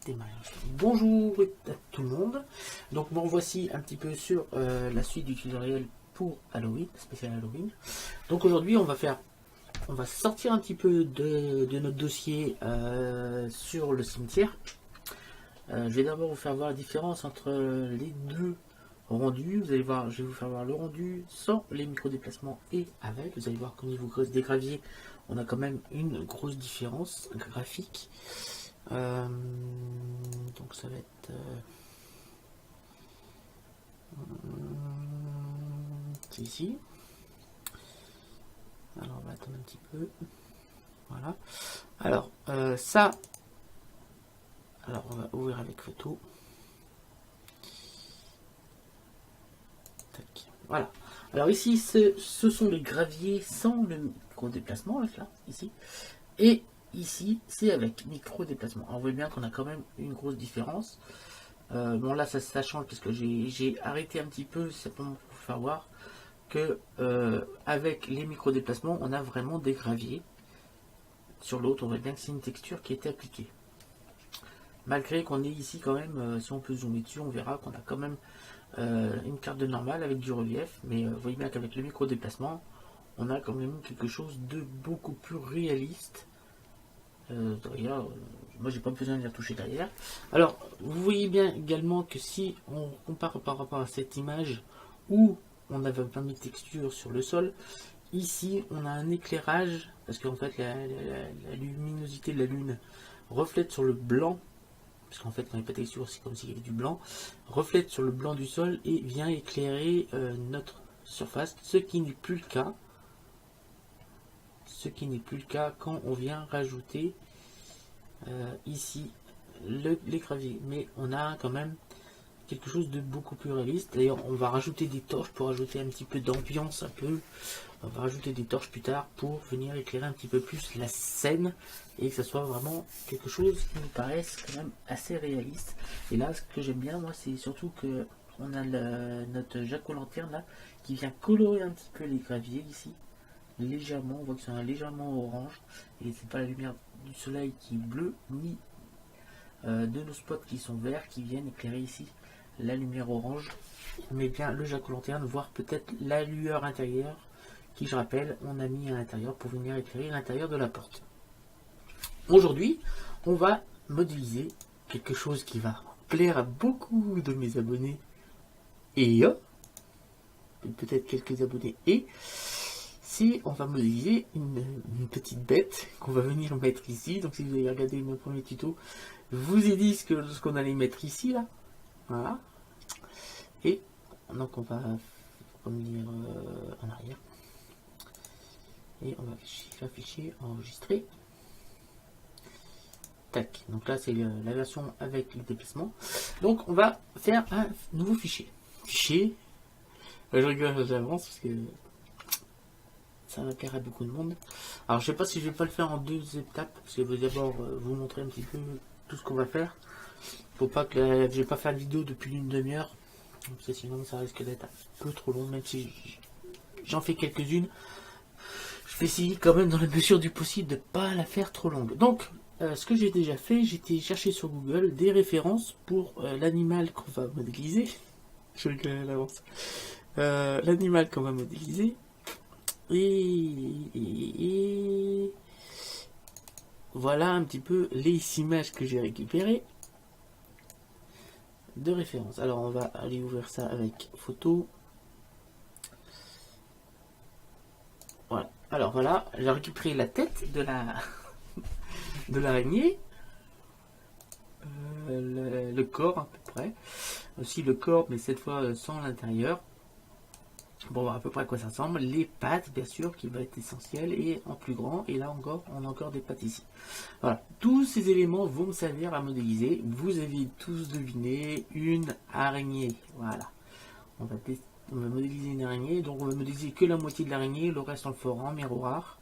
Démarrage. Bonjour à tout le monde. Donc me voici un petit peu sur la suite du tutoriel pour Halloween, spécial Halloween. Donc aujourd'hui on va sortir un petit peu de notre dossier sur le cimetière. Je vais d'abord vous faire voir la différence entre les deux rendus. Vous allez voir, je vais vous faire voir le rendu sans les micro-déplacements et avec. Vous allez voir qu'au niveau des graviers, on a quand même une grosse différence graphique. Donc ça va être c'est ici. Alors on va attendre un petit peu. Voilà. Alors ça. Alors on va ouvrir avec photo. Tac. Voilà. Alors ici ce sont les graviers sans le micro-déplacement là, ici. Et ici c'est avec micro-déplacement. Alors on voit bien qu'on a quand même une grosse différence. Bon là ça change parce que j'ai arrêté un petit peu, c'est pour vous faire voir que avec les micro déplacements on a vraiment des graviers. Sur l'autre on voit bien que c'est une texture qui a été appliquée. Malgré qu'on est ici quand même, si on peut zoomer dessus, on verra qu'on a quand même une carte de normale avec du relief, mais vous voyez bien qu'avec le micro déplacement on a quand même quelque chose de beaucoup plus réaliste. D'ailleurs, moi j'ai pas besoin de les retoucher derrière. Alors, vous voyez bien également que si on compare par rapport à cette image où on avait pas mis de texture sur le sol, ici on a un éclairage parce qu'en fait la luminosité de la lune reflète sur le blanc, parce qu'en fait quand il n'y a pas de texture c'est comme s'il y avait du blanc, reflète sur le blanc du sol et vient éclairer notre surface, ce qui n'est plus le cas. Ce qui n'est plus le cas quand on vient rajouter ici les graviers, mais on a quand même quelque chose de beaucoup plus réaliste. D'ailleurs on va rajouter des torches pour ajouter un petit peu d'ambiance, on va rajouter des torches plus tard pour venir éclairer un petit peu plus la scène et que ça soit vraiment quelque chose qui nous paraisse quand même assez réaliste. Et là ce que j'aime bien moi c'est surtout que on a notre jack-o'-lanterne là qui vient colorer un petit peu les graviers ici légèrement. On voit que c'est un légèrement orange et c'est pas la lumière du soleil qui est bleue ni de nos spots qui sont verts qui viennent éclairer ici la lumière orange, mais bien le jack-o'-lanterne, voire peut-être la lueur intérieure qui, je rappelle, on a mis à l'intérieur pour venir éclairer l'intérieur de la porte. Aujourd'hui on va modéliser quelque chose qui va plaire à beaucoup de mes abonnés et peut-être quelques abonnés, et si on va modéliser une petite bête qu'on va venir mettre ici. Donc si vous avez regardé mon premier tuto, je vous ai dit ce qu'on allait mettre ici là. Voilà. Et donc on va revenir en arrière. Et on va afficher, enregistrer. Tac. Donc là c'est la version avec le déplacement. Donc on va faire un nouveau fichier. Je rigole j'avance parce que ça va plaire à beaucoup de monde. Alors je sais pas si je vais pas le faire en deux étapes, parce que je vais d'abord vous montrer un petit peu tout ce qu'on va faire. Faut pas que je vais pas faire de vidéo depuis une demi-heure, parce que sinon ça risque d'être un peu trop long, même si j'en fais quelques-unes. Je vais essayer quand même dans la mesure du possible de pas la faire trop longue. Donc ce que j'ai déjà fait, j'ai été chercher sur Google des références pour l'animal qu'on va modéliser. Je rigole à l'avance. L'animal qu'on va modéliser. Et voilà un petit peu les images que j'ai récupérées de référence. Alors on va aller ouvrir ça avec photo. Voilà. Alors voilà, j'ai récupéré la tête de l'araignée, le corps à peu près, aussi le corps mais cette fois sans l'intérieur. Bon, à peu près à quoi ça ressemble. Les pattes, bien sûr, qui va être essentiel, et en plus grand. Et là encore, on a encore des pattes ici. Voilà. Tous ces éléments vont me servir à modéliser. Vous avez tous deviné une araignée. Voilà. On va modéliser une araignée. Donc, on va modéliser que la moitié de l'araignée. Le reste, on le fera en miroir.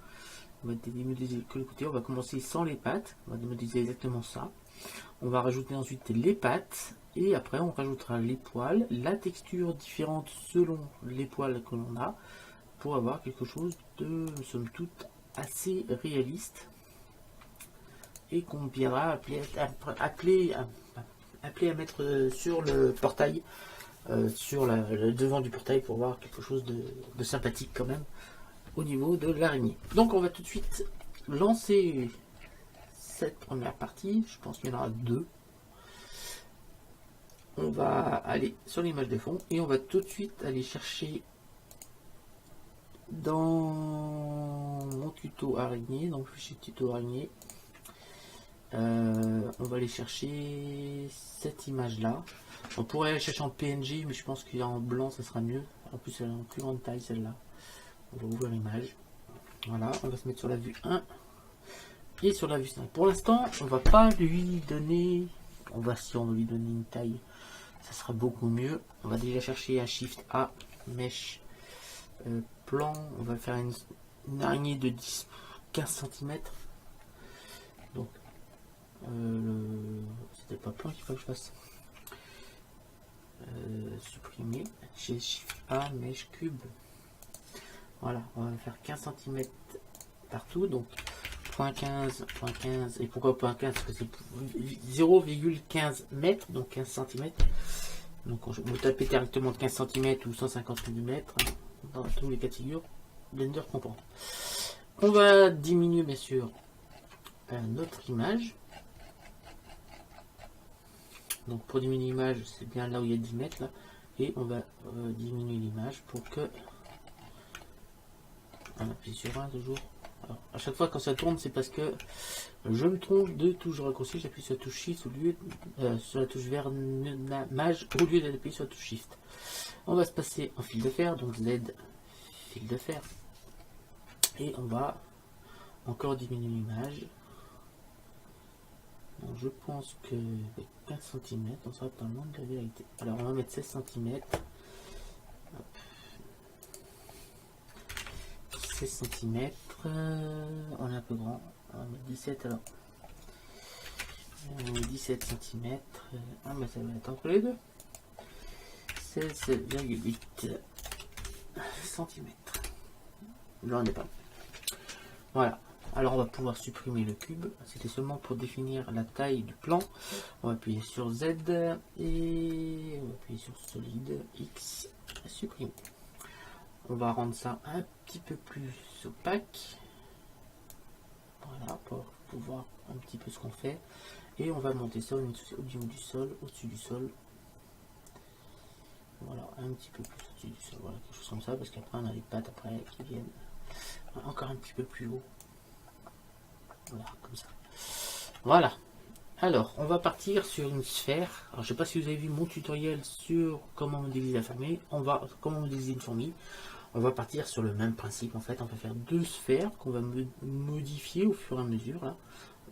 On va modéliser que le côté. On va commencer sans les pattes. On va modéliser exactement ça. On va rajouter ensuite les pattes. Et après on rajoutera les poils, la texture différente selon les poils que l'on a, pour avoir quelque chose de somme toute assez réaliste. et qu'on viendra appeler à mettre sur le portail, sur le devant du portail pour voir quelque chose de sympathique quand même au niveau de l'araignée. Donc on va tout de suite lancer cette première partie. Je pense qu'il y en aura deux. On va aller sur l'image de fond et on va tout de suite aller chercher dans mon tuto araignée, donc fichier tuto araignée. On va aller chercher cette image là. On pourrait aller chercher en PNG, mais je pense qu'en blanc ça sera mieux. En plus elle est en plus grande taille celle-là. On va ouvrir l'image. Voilà, on va se mettre sur la vue 1 et sur la vue 5. Pour l'instant, on va pas lui donner. On va, si on veut lui donner une taille, ça sera beaucoup mieux. On va déjà chercher un Shift A, Mesh, plan. On va faire une araignée de 15 cm. Donc, c'était pas plan qu'il faut que je fasse. Supprimer. Chez Shift A, Mesh, Cube. Voilà, on va faire 15 cm partout. Donc, 0.15, et pourquoi 0.15 parce que c'est 0,15 mètres, donc 15 cm. Donc vous tapez directement 15 cm ou 150 mm dans tous les cas de figure, Blender comprend. On va diminuer bien sûr notre image. Donc pour diminuer l'image, c'est bien là où il y a 10 mètres là, et on va diminuer l'image pour que on appuie sur 1 toujours. Alors, à chaque fois quand ça tourne, c'est parce que je me trompe de toujours raccourci. J'appuie sur la touche Shift au lieu sur la touche vert mage au lieu d'appuyer sur la touche Shift. On va se passer en fil de fer, donc Z fil de fer, et on va encore diminuer l'image. Donc je pense que avec 15 cm, on sera dans le monde de la vérité. Alors on va mettre 16 cm. 16 cm, on est un peu grand, on va mettre 17 alors. 17 cm, ah bah ça va être entre les deux. 16,8 cm. Là on est pas. Voilà, alors on va pouvoir supprimer le cube. C'était seulement pour définir la taille du plan. On va appuyer sur Z et on va appuyer sur solide X, supprimer. On va rendre ça un petit peu plus opaque. Voilà, pour voir un petit peu ce qu'on fait. Et on va monter ça au niveau du sol, au-dessus du sol. Voilà, un petit peu plus au-dessus du sol. Voilà, quelque chose comme ça, parce qu'après on a les pattes après qui viennent encore un petit peu plus haut. Voilà, comme ça. Voilà. Alors, on va partir sur une sphère. Alors, je sais pas si vous avez vu mon tutoriel sur comment modéliser la fourmi. Comment modéliser une fourmi. On va partir sur le même principe. En fait, on va faire deux sphères qu'on va modifier au fur et à mesure. Là.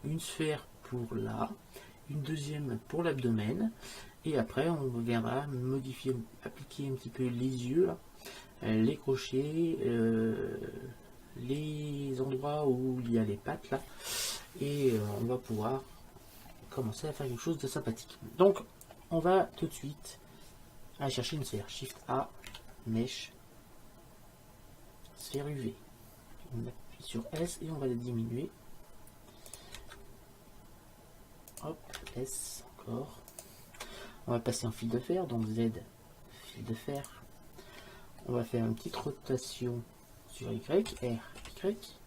Une sphère pour là, une deuxième pour l'abdomen. Et après, on viendra modifier, appliquer un petit peu les yeux, là, les crochets, les endroits où il y a les pattes là. Et on va pouvoir commencer à faire quelque chose de sympathique. Donc, on va tout de suite aller chercher une sphère. Shift A, Mesh, sphère UV. On appuie sur S et on va la diminuer. Hop, S encore. On va passer en fil de fer, donc Z, fil de fer. On va faire une petite rotation sur Y, R, Y.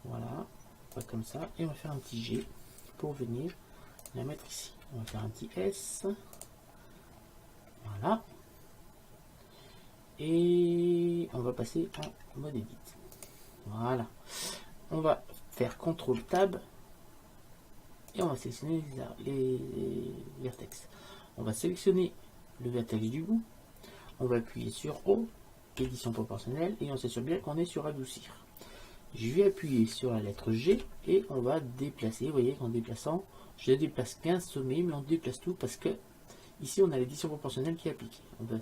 Voilà, pas comme ça. Et on va faire un petit G pour venir la mettre ici. On va faire un petit S. Voilà. Et on va passer en mode edit. Voilà. On va faire CTRL Tab. Et on va sélectionner les vertex. On va sélectionner le vertex du bout. On va appuyer sur O, édition proportionnelle, et on s'assure bien qu'on est sur adoucir. Je vais appuyer sur la lettre G et on va déplacer. Vous voyez qu'en déplaçant, je déplace 15 sommets, mais on déplace tout parce que ici on a l'édition proportionnelle qui est appliquée. On va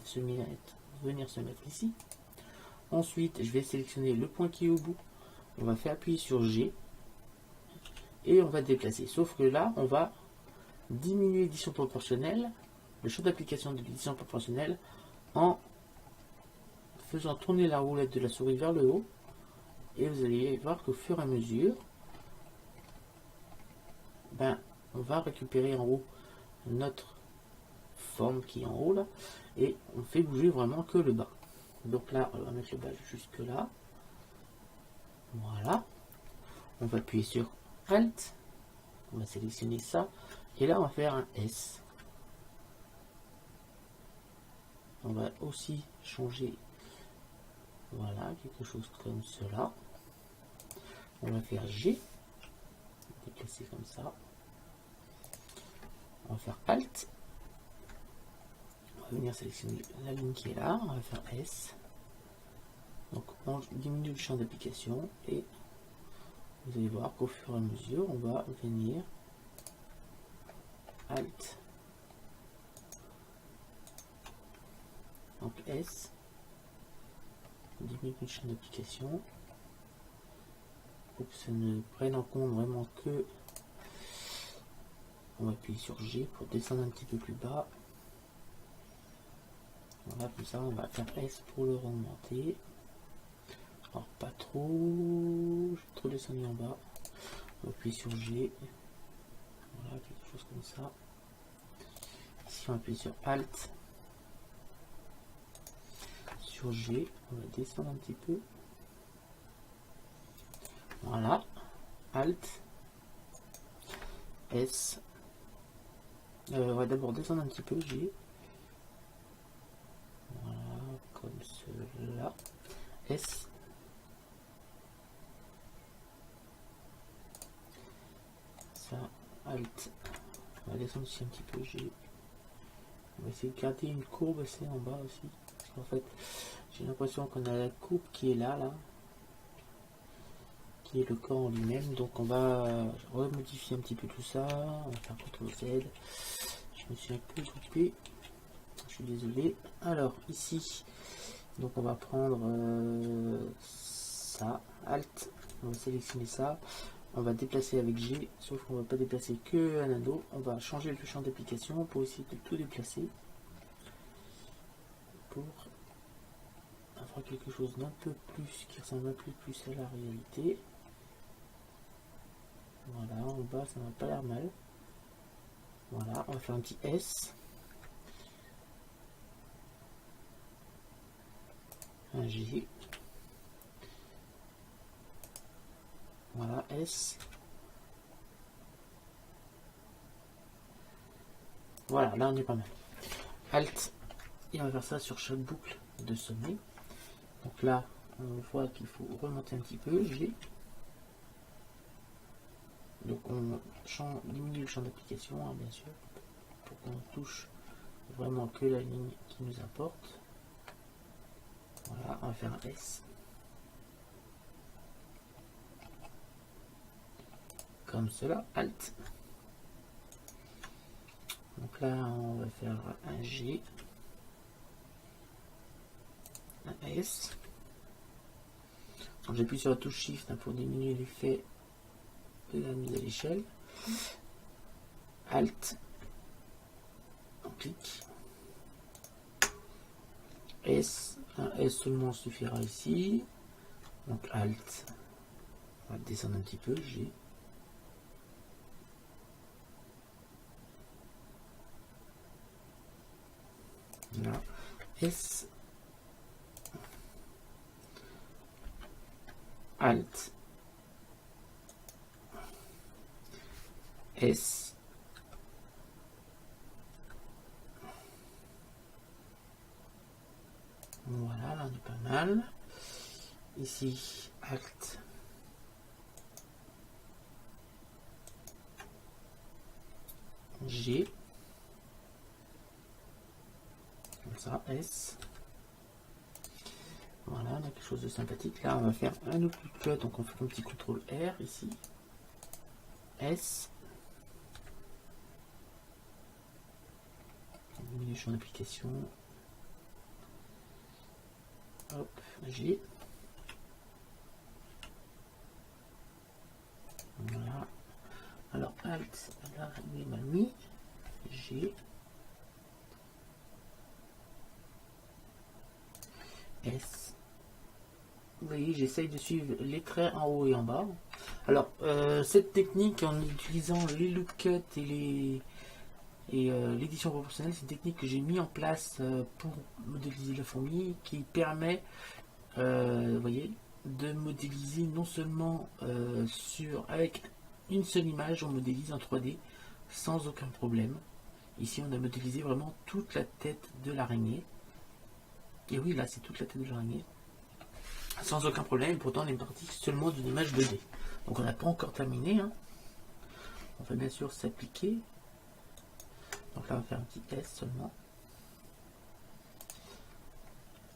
venir se mettre ici. Ensuite, je vais sélectionner le point qui est au bout. On va faire appuyer sur G et on va déplacer. Sauf que là, on va diminuer l'édition proportionnelle, le champ d'application de l'édition proportionnelle, en faisant tourner la roulette de la souris vers le haut. Et vous allez voir qu'au fur et à mesure, ben, on va récupérer en haut notre forme qui est en haut là, et on fait bouger vraiment que le bas. Donc là, on va mettre le bas jusque là. Voilà. On va appuyer sur Alt. On va sélectionner ça. Et là, on va faire un S. On va aussi changer, voilà, quelque chose comme cela. On va faire G. Déplacer comme ça. On va faire Alt. On va venir sélectionner la ligne qui est là. On va faire S. Donc on diminue le champ d'application et vous allez voir qu'au fur et à mesure, on va venir Alt. Donc S. On diminue le champ d'application pour que ça ne prenne en compte vraiment que. On va appuyer sur G pour descendre un petit peu plus bas. Voilà, comme ça on va faire S pour le remonter. Alors pas trop, je vais trop descendu en bas. On va appuyer sur G. Voilà, quelque chose comme ça. Ici on appuie sur Alt. Sur G, on va descendre un petit peu. Voilà. Alt. S. On va d'abord descendre un petit peu G. Voilà, comme cela. S. Ça, Alt. On va descendre aussi un petit peu G. On va essayer de garder une courbe assez en bas aussi. Parce qu'en fait, j'ai l'impression qu'on a la courbe qui est là, qui est le corps en lui-même. Donc on va remodifier un petit peu tout ça. On va faire CTRL Z. Je me suis un peu coupé. Je suis désolé. Alors ici, donc on va prendre ça, Alt. On va sélectionner ça. On va déplacer avec G, sauf qu'on va pas déplacer que un anneau. On va changer le champ d'application pour essayer de tout déplacer. Pour avoir quelque chose d'un peu plus qui ressemble un peu plus à la réalité. Voilà, en bas ça n'a pas l'air mal. Voilà, on va faire un petit S. Un G. Voilà, S. Voilà, là on est pas mal. Alt. Et on va faire ça sur chaque boucle de sommet. Donc là, on voit qu'il faut remonter un petit peu. G. Donc on diminue le champ d'application, hein, bien sûr, pour qu'on touche vraiment que la ligne qui nous importe. Voilà, on va faire un S. Comme cela, Alt. Donc là, on va faire un G. Un S. J'appuie sur la touche Shift hein, pour diminuer l'effet de la mise à l'échelle. Alt. On clique. S. Un S seulement suffira ici. Donc Alt. On va descendre un petit peu. G. Là. S. Alt. S. Voilà, là on est pas mal. Ici, Alt. G. Comme ça, S. Voilà, on a quelque chose de sympathique. Là, on va faire un autre cut, donc on fait un petit CTRL R ici. S. Diminue champ d'application. Hop, G. Voilà. Alors, Alt, là, il est mal mis. G. S. Vous voyez, j'essaye de suivre les traits en haut et en bas. Alors, cette technique, en utilisant les loop cuts et l'édition proportionnelle, c'est une technique que j'ai mis en place pour modéliser la fourmi, qui permet, vous voyez, de modéliser non seulement avec une seule image, on modélise en 3D sans aucun problème. Ici, on a modélisé vraiment toute la tête de l'araignée. Et oui, là, c'est toute la tête de l'araignée. Sans aucun problème, pourtant on est parti seulement d'une image 2D. Donc on n'a pas encore terminé. Hein. On va bien sûr s'appliquer. Donc là on va faire un petit S seulement.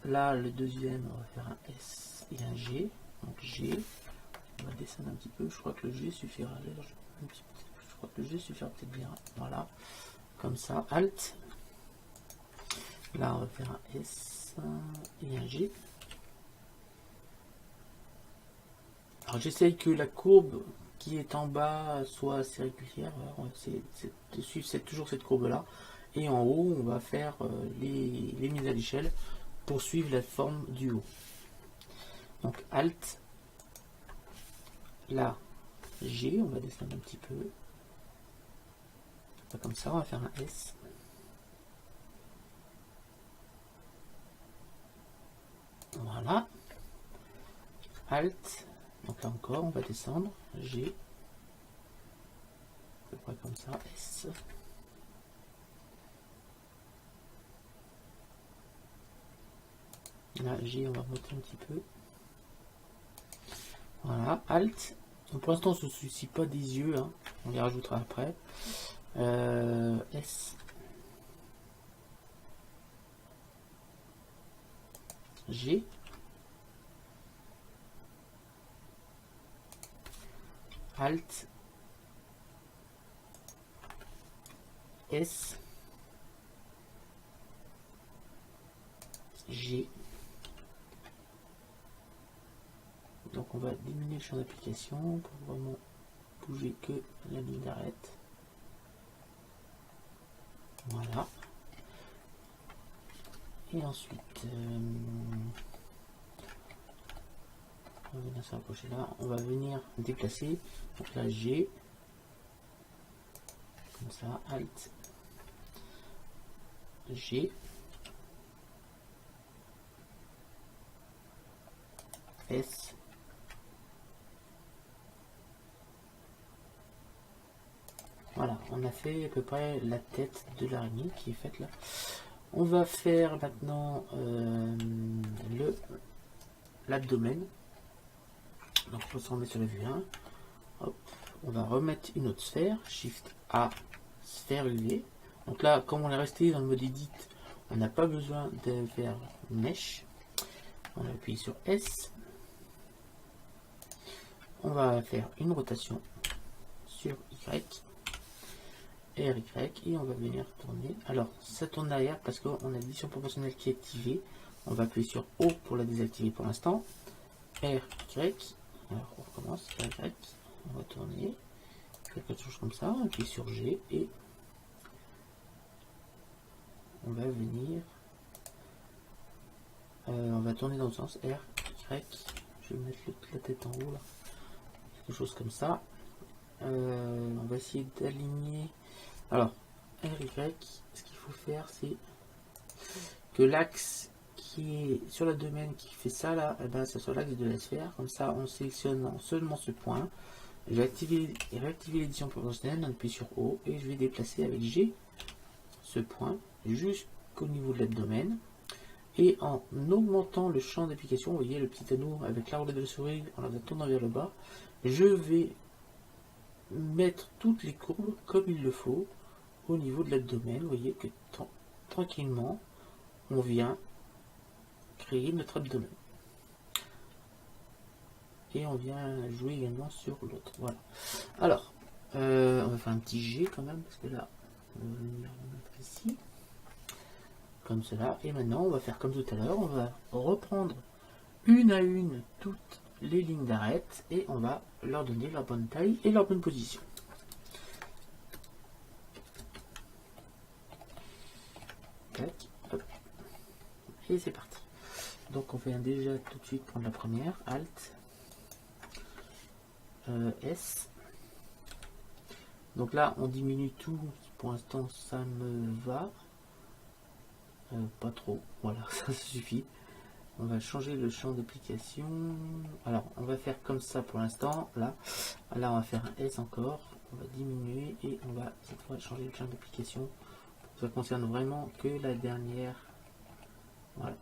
Là le deuxième on va faire un S et un G. Donc G. On va descendre un petit peu. Je crois que le G suffira. Je crois que le G suffira peut-être bien. Voilà. Comme ça. Alt. Là on va faire un S et un G. Alors j'essaye que la courbe qui est en bas soit assez régulière. On va essayer de suivre toujours cette courbe là. Et en haut, on va faire les mises à l'échelle pour suivre la forme du haut. Donc Alt, là, G, on va descendre un petit peu. Pas comme ça, on va faire un S. Voilà. Alt. Donc là encore, on va descendre. G. À peu près comme ça. S. Là, G, on va remonter un petit peu. Voilà. Alt. Donc pour l'instant, on ne se soucie pas des yeux. Hein. On les rajoutera après. S. G. Alt. S. G. Donc on va diminuer le champ d'application pour vraiment bouger que la ligne d'arête. Voilà. Et ensuite, on va venir se rapprocher là. On va venir déplacer. Donc là, G. Comme ça, Alt. G. S. Voilà, on a fait à peu près la tête de l'araignée qui est faite là. On va faire maintenant l'abdomen. Donc on se remet sur la vue 1. Hop, on va remettre une autre sphère. Shift A, sphère UV. Donc là, comme on est resté dans le mode edit, on n'a pas besoin de faire mesh. On va appuyer sur S. On va faire une rotation sur Y. RY et on va venir tourner. Alors ça tourne derrière parce qu'on a l'édition proportionnelle qui est activée. On va appuyer sur O pour la désactiver pour l'instant. RY. Alors on recommence. RY. On va tourner. Quelque chose comme ça. On appuie sur G et on va venir. On va tourner dans le sens RY. Je vais mettre la tête en haut là. Quelque chose comme ça. On va essayer d'aligner. Alors, RY, ce qu'il faut faire, c'est que l'axe qui est sur la domaine qui fait ça là, eh ben, ça soit l'axe de la sphère. Comme ça, on sélectionne seulement ce point. Je vais activer et réactiver l'édition proportionnelle, on appuie sur O et je vais déplacer avec G ce point jusqu'au niveau de l'abdomen. Et en augmentant le champ d'application, vous voyez le petit anneau avec la roulette de la souris en la tournant vers le bas, je vais mettre toutes les courbes comme il le faut au niveau de l'abdomen. Vous voyez que tranquillement on vient créer notre abdomen et on vient jouer également sur l'autre. Voilà. Alors on va faire un petit G quand même parce que là on va venir mettre ici comme cela et maintenant on va faire comme tout à l'heure, on va reprendre une à une toutes les lignes d'arête et on va leur donner leur bonne taille et leur bonne position. Tac, hop. Et c'est parti. Donc on fait déjà tout de suite prendre la première, Alt, S. Donc là on diminue tout, pour l'instant ça me va. Pas trop, voilà, ça suffit. On va changer le champ d'application. Alors on va faire comme ça pour l'instant. Là on va faire un S encore. On va diminuer et on va cette fois changer le champ d'application. Ça concerne vraiment que la dernière. Voilà.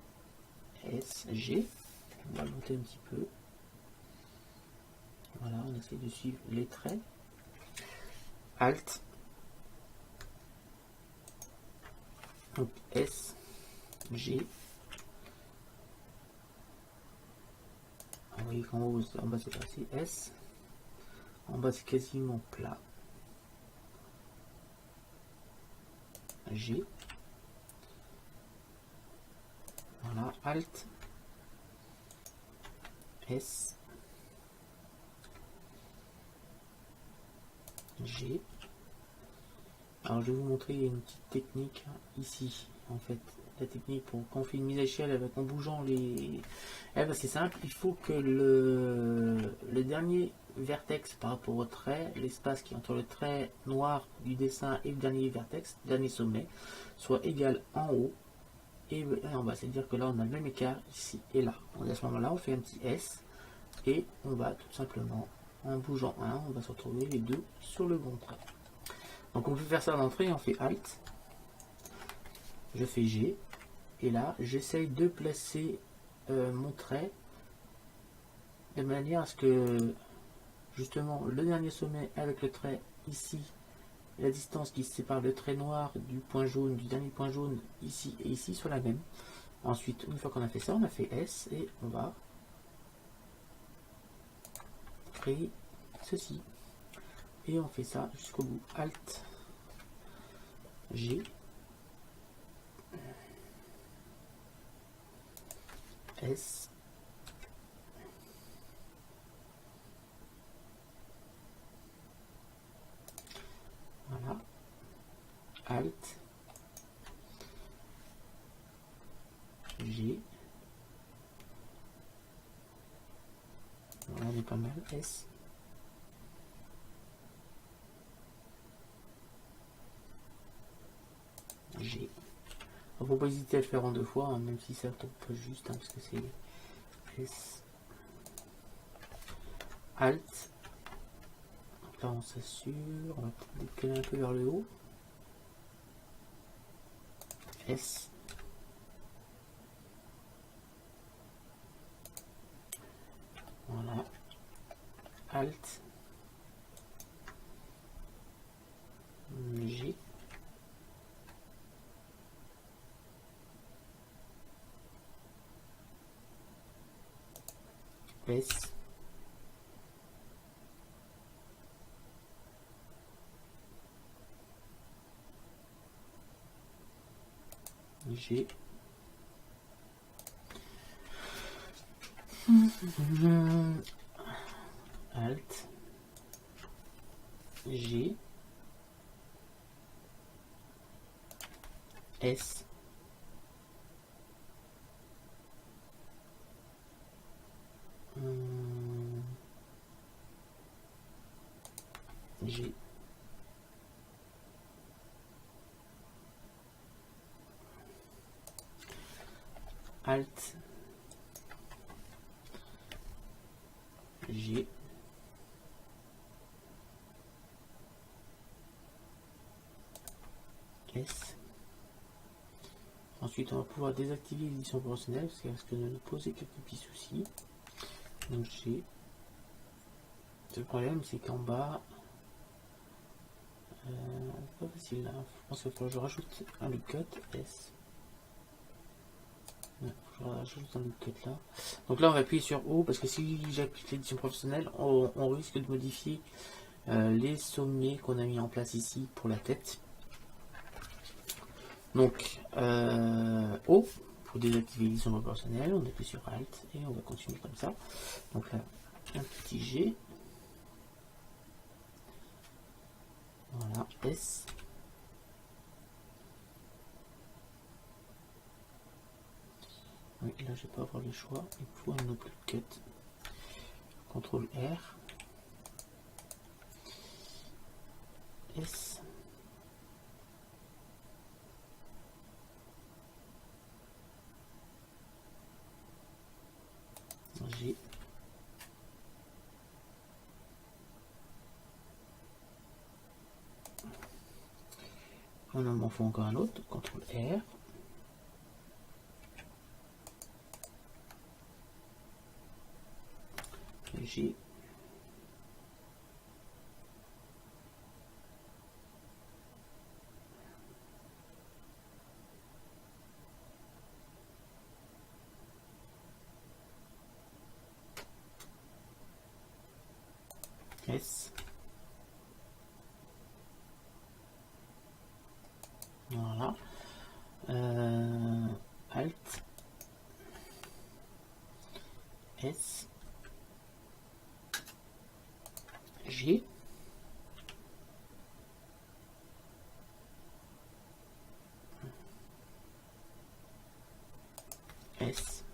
S, G. On va monter un petit peu. Voilà, on essaie de suivre les traits. Alt. Donc S, G. Vous voyez qu'en haut, en bas c'est passé S. En bas c'est quasiment plat. G. Voilà, Alt. S. G. Alors je vais vous montrer une petite technique ici. En fait, la technique pour quand on fait une mise à échelle avec en bougeant les... ben, c'est simple, il faut que le dernier vertex par rapport au trait, l'espace qui est entre le trait noir du dessin et le dernier vertex, dernier sommet, soit égal en haut et en bas. C'est-à-dire que là on a le même écart ici et là. Donc à ce moment-là on fait un petit S et on va tout simplement, en bougeant un, on va se retrouver les deux sur le bon trait. Donc on peut faire ça à l'entrée, on fait Alt, je fais G, et là j'essaye de placer mon trait de manière à ce que justement le dernier sommet avec le trait ici, la distance qui sépare le trait noir du point jaune, du dernier point jaune ici et ici soit la même. Ensuite, une fois qu'on a fait ça, on a fait S et on va créer ceci. Et on fait ça jusqu'au bout. Alt, G, S, voilà, Alt, G, voilà, on est pas mal, S, G. Il ne faut pas hésiter à le faire en deux fois, hein, même si ça tombe pas juste, hein, parce que c'est S, Alt. Donc là on s'assure, on va peut-être décaler un peu vers le haut. S. Voilà. Alt. G. S. G. Alt. G. S. G. Alt. G. S. Ensuite, on va pouvoir désactiver l'édition professionnelle parce qu'elle risque de nous poser quelques petits soucis. Donc G. Le problème, c'est qu'en bas, c'est pas facile là. Je pense qu'il faut que je rajoute un loopcut S. Ouais, je rajoute un loopcut là. Donc là, on va appuyer sur O parce que si j'applique l'édition professionnelle, on risque de modifier les sommets qu'on a mis en place ici pour la tête. Donc O pour désactiver l'édition proportionnelle, on appuie sur Alt et on va continuer comme ça. Donc là, un petit G. Voilà, S. Oui, là je vais pas avoir le choix. Il faut un autre cut. CTRL R. S. G. On en faut encore un autre. CTRL R. G. S. Voilà. Alt. S. G. S.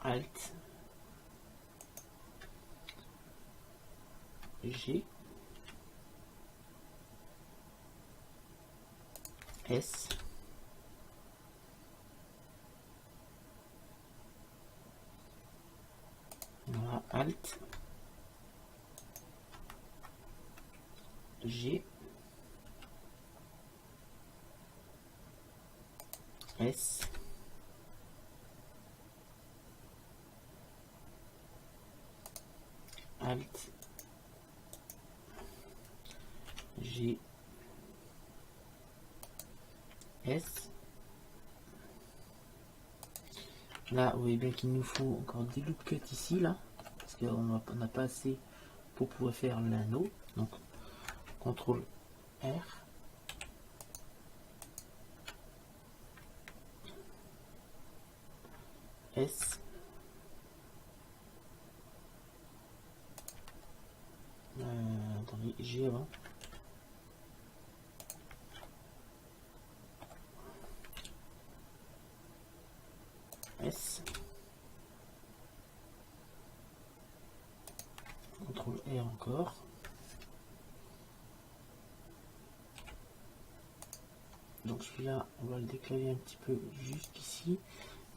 Alt. G. S. Voilà, Alt. G. S. Alt. G. S. Là, vous voyez bien qu'il nous faut encore des loop cuts ici, là, parce qu'on n'a pas assez pour pouvoir faire l'anneau. Donc, CTRL R. S. Attendez, G avant. S. CTRL R encore. Donc celui-là, on va le déclarer un petit peu jusqu'ici.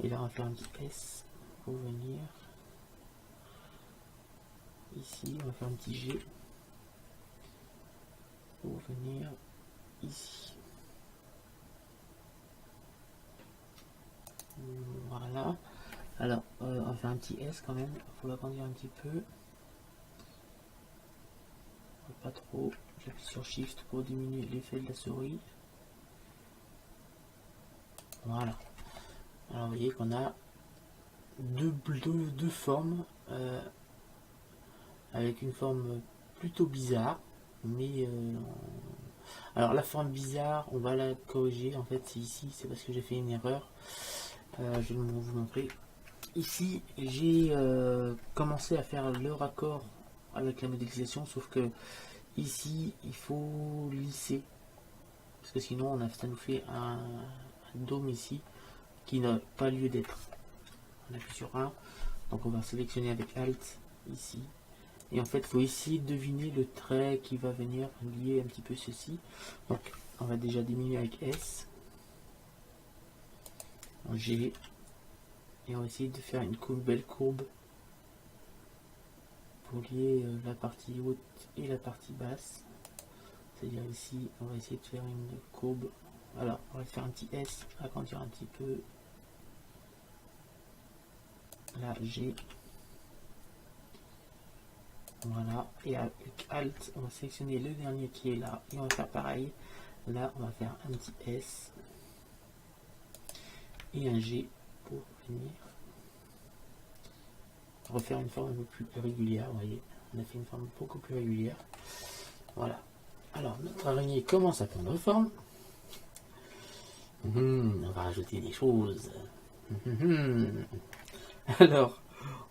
Et là, on va faire un petit S pour venir ici. On va faire un petit G pour venir ici. Voilà. Alors, on va faire un petit S quand même. Il faut l'agrandir un petit peu. Pas trop. J'appuie sur Shift pour diminuer l'effet de la souris. Voilà. Alors, vous voyez qu'on a deux formes avec une forme plutôt bizarre. Mais alors, la forme bizarre, on va la corriger. En fait, c'est ici. C'est parce que j'ai fait une erreur. Je vais vous montrer. Ici, j'ai commencé à faire le raccord avec la modélisation, sauf que ici, il faut lisser, parce que sinon, ça nous fait un dôme ici qui n'a pas lieu d'être. On appuie sur 1, donc on va sélectionner avec Alt ici. Et en fait, il faut essayer de deviner le trait qui va venir lier un petit peu ceci. Donc, on va déjà diminuer avec S, en G. Et on va essayer de faire une belle courbe pour lier la partie haute et la partie basse. C'est-à-dire ici, on va essayer de faire une courbe. Alors, on va faire un petit S, agrandir un petit peu. Là, G. Voilà. Et avec Alt, on va sélectionner le dernier qui est là. Et on va faire pareil. Là, on va faire un petit S. Et un G pour venir refaire une forme un peu plus régulière. Vous voyez, on a fait une forme beaucoup plus régulière. Voilà. Alors, notre araignée commence à prendre forme. On va rajouter des choses. Alors,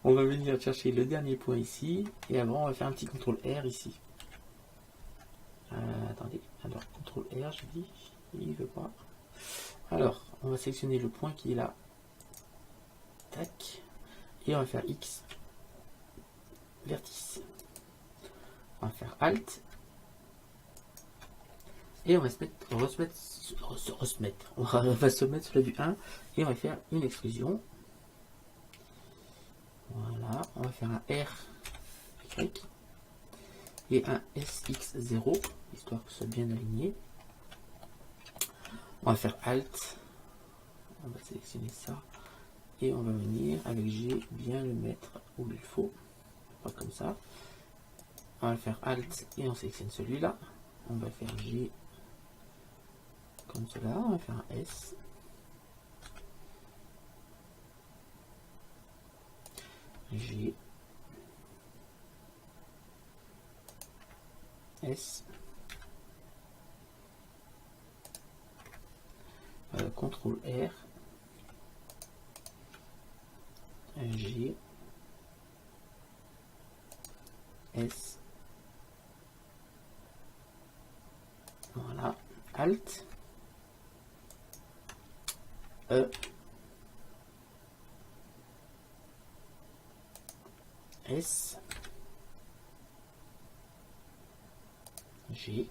on va venir chercher le dernier point ici. Et avant, on va faire un petit CTRL R ici. Attendez. Alors, CTRL R, je dis. Il veut pas. Alors, on va sélectionner le point qui est là. Tac. Et on va faire X. Vertice. On va faire Alt. Et on va on va se mettre sur la vue 1. Et on va faire une exclusion. Voilà. On va faire un R, Y. Et un SX0. Histoire que ce soit bien aligné. On va faire Alt. On va sélectionner ça. Et on va venir avec G bien le mettre où il faut. Pas comme ça. On va faire Alt et on sélectionne celui-là. On va faire G comme cela. On va faire un S. G. S. CTRL R. G. S. Voilà. Alt. E. S. G.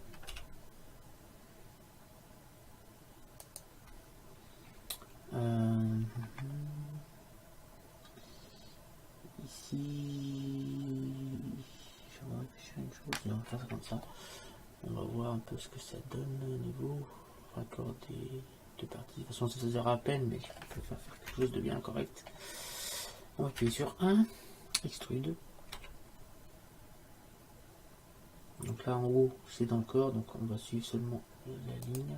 Ici, je vais réfléchir à une chose, on va faire ça comme ça. On va voir un peu ce que ça donne au niveau raccord des deux parties. De toute façon, ça se verra à peine, mais je préfère faire quelque chose de bien correct. On va appuyer sur 1, extrude. Donc là en haut, c'est dans le corps, donc on va suivre seulement la ligne.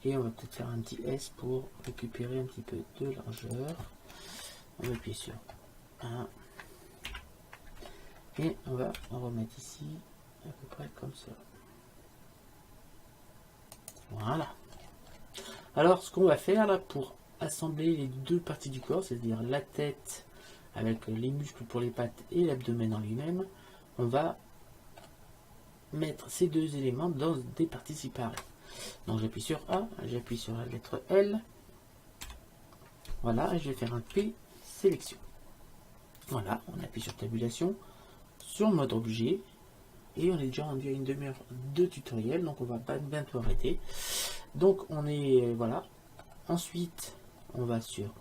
Et on va peut-être faire un petit S pour récupérer un petit peu de largeur. On va appuyer sur 1. Et on va en remettre ici à peu près comme ça. Voilà. Alors ce qu'on va faire là pour assembler les deux parties du corps, c'est-à-dire la tête avec les muscles pour les pattes et l'abdomen en lui-même, on va mettre ces deux éléments dans des parties séparées. Donc j'appuie sur A, j'appuie sur la lettre L. Voilà, et je vais faire un P sélection. Voilà, on appuie sur tabulation, sur mode objet, et on est déjà rendu à une demi-heure de tutoriel, donc on va bientôt arrêter. Donc on est, voilà. Ensuite, on va sur,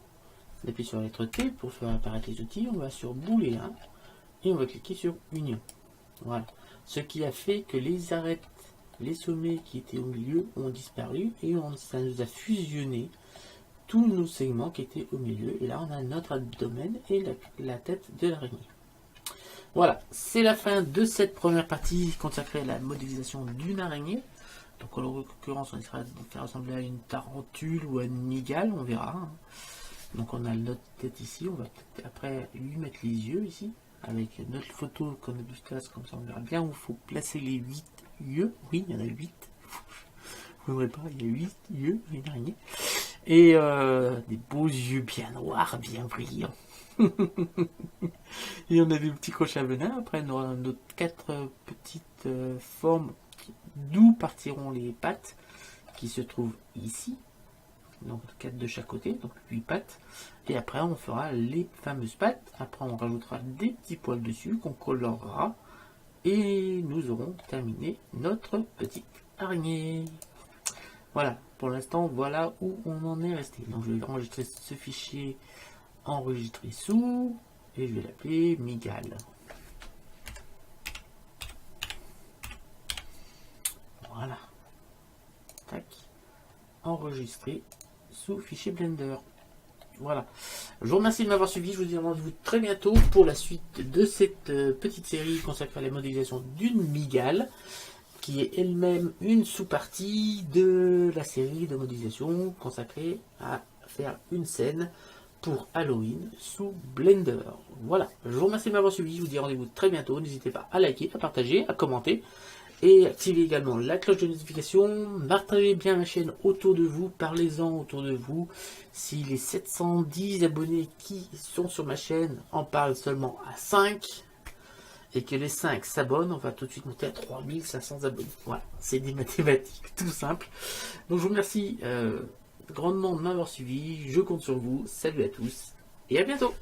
on appuie sur la lettre T pour faire apparaître les outils, on va sur booléen, et on va cliquer sur union. Voilà, ce qui a fait que les arêtes, les sommets qui étaient au milieu ont disparu, et ça nous a fusionné tous nos segments qui étaient au milieu, et là on a notre abdomen et la tête de l'araignée. Voilà, c'est la fin de cette première partie consacrée à la modélisation d'une araignée. Donc en l'occurrence on essaiera de faire ressembler à une tarentule ou à une mygale, on verra. Hein. Donc on a notre tête ici, on va après lui mettre les yeux ici, avec notre photo qu'on a du classe, comme ça on verra bien où il faut placer les 8 yeux. Oui, il y en a 8. Vous ne verrez pas, il y a 8 yeux, une araignée. Et des beaux yeux bien noirs, bien brillants. Et on a des petits crochets à venin. Après, on aura nos 4 petites formes d'où partiront les pattes qui se trouvent ici. Donc 4 de chaque côté, donc 8 pattes. Et après, on fera les fameuses pattes. Après, on rajoutera des petits poils dessus qu'on colorera. Et nous aurons terminé notre petite araignée. Voilà, pour l'instant, voilà où on en est resté. Donc je vais enregistrer ce fichier enregistré sous, et je vais l'appeler mygale. Voilà. Tac. Enregistré sous fichier Blender. Voilà. Je vous remercie de m'avoir suivi. Je vous dis rendez-vous très bientôt pour la suite de cette petite série consacrée à la modélisation d'une mygale, qui est elle-même une sous-partie de la série de modélisation consacrée à faire une scène pour Halloween sous Blender. Voilà, je vous remercie de m'avoir suivi, je vous dis rendez-vous très bientôt, n'hésitez pas à liker, à partager, à commenter, et activez également la cloche de notification, partagez bien la chaîne autour de vous, parlez-en autour de vous. Si les 710 abonnés qui sont sur ma chaîne en parlent seulement à 5, et que les 5 s'abonnent, on va tout de suite monter à 3500 abonnés. Voilà, c'est des mathématiques tout simple. Donc je vous remercie grandement de m'avoir suivi, je compte sur vous, salut à tous et à bientôt.